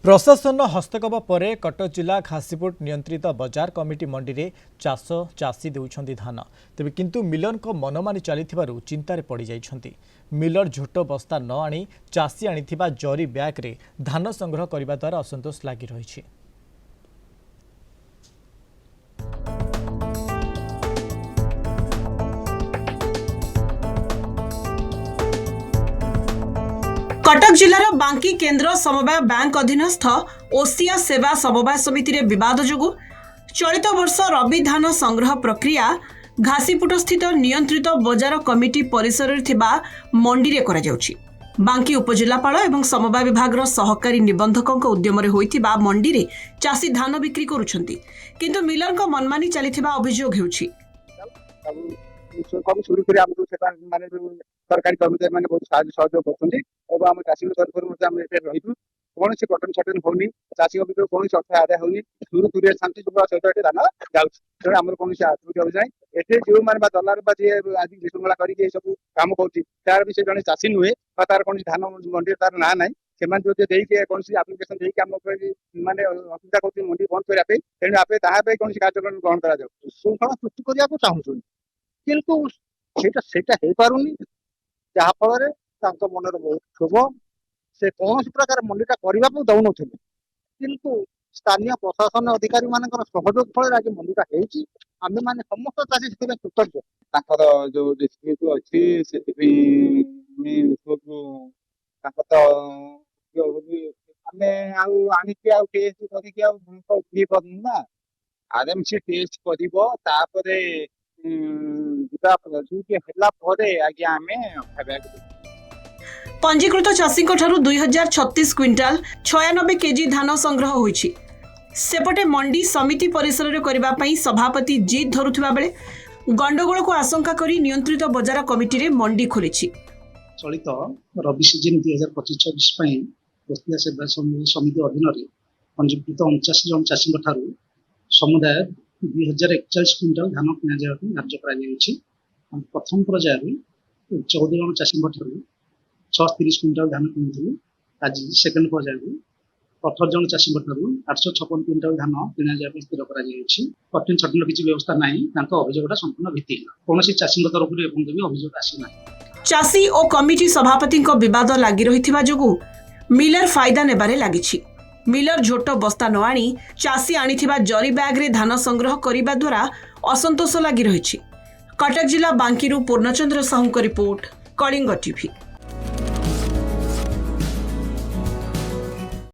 प्रशासन हस्तक्षेप पर कटक जिला घासीपुट नियंत्रित बजार कमिटी मंडी में चाष चाषी देउछंती धान तेबे किंतु मिलर को मनमानी चली चिंतार पड़ जाइछंती। मिलर झोट बस्ता न आनी चाषी आनिथिबा जरी बैग रे धान संग्रह करने द्वारा असंतोष लगी रही। कटक जिलार बांकी केन्द्र समवाय बैंक अधीनस्थ ओसिया सेवा समवाय समिति रे विवाद जोगु चलित वर्ष रबी धान संग्रह प्रक्रिया घासीपुट स्थित नियंत्रित बजार कमिटी परिसर मंडी रे करा जाउछि। बांकी उपजिलापाल एवं समवाय विभाग सहकारी निबंधक उद्यम होइथिबा मंडी रे चाषी धान बिक्री करुछंती किंतु मिलर को मनमानी चलिथिबा अभियोग हेउछि। सरकारी कर्मचारी मैंने बहुत सहयोग कर चाषी रही कौन से कटन छटन होनी चाषी भर कौन अर्थ आदाय होनी दूर दूर शांति सहित धान जाऊँ आम कौन आत्महत्या हो जाए एटे जो मैंने दलार आज विशृंखला कर सब कम कर भी से जन चाषी नुहे तार कौन धान मंडी तार ना ना से कौन आप्लिकेसन मानने असुविधा कर मंडी बंद करने तेणु आप कौन कार्यक्रम ग्रहण कर श्रृंखला सृष्टि करने चाहूँ किंतु से पारुनी जहाँफल मनर बहुत क्षोभ से कौन प्रकार मंडीटा करने को दौन किंतु स्थानीय प्रशासन अधिकारी मान सहयोग फल आज मंडीटा आम मैंने समस्त चाषी से कृतज्ञ जो डिस्ट्रिक्ट अच्छी से आरएमसी टेस्ट कर पंजीकृत चाषी 2036 क्विंटाल 96 केजी धान संग्रह होइछि। सेपटे मंडी समिति परिसर रे करिबा पई सभापति जीत धरुथिबा बेले गंडगोल को आशंका करी नियंत्रित बजार कमिटी रे मंडी खोलिछि। चलित रबी सीजन 2025-26 पई ओसिया सेवा समिति अधीन रे पंजीकृत 49 जन चाषी ठारू समुदाय 2041 क्विंटाल धान किना जाय धार्य करा जायछि। प्रथम पर्याय 14 जन चाषी ठारू 36 क्विंटाल धान किनिथिलु। आज सेकेंड पर्याय 18 जन चाषी ठारू 856 क्विंटाल धान किना जाय स्थिर करा जायछि। कटिन छटन किछि व्यवस्था नाही तांको अभियोगटा संपूर्ण भित्तिहीन कोनोसी चाषी तरफ रे एवं भी अभियोग आसी नाही। चाषी और कमिटी सभापति विवाद लगी रही जोगु मिलर फायदा नेबारे लागिछि। मिलर झोट बस्ता न आनी चाषी आनिथिबा जरी बैग रे धान संग्रह करिबा द्वारा असंतोष लगी रही। कटक जिला बांकीरू पूर्णचंद्र साहू रिपोर्ट, कलिंग टीवी।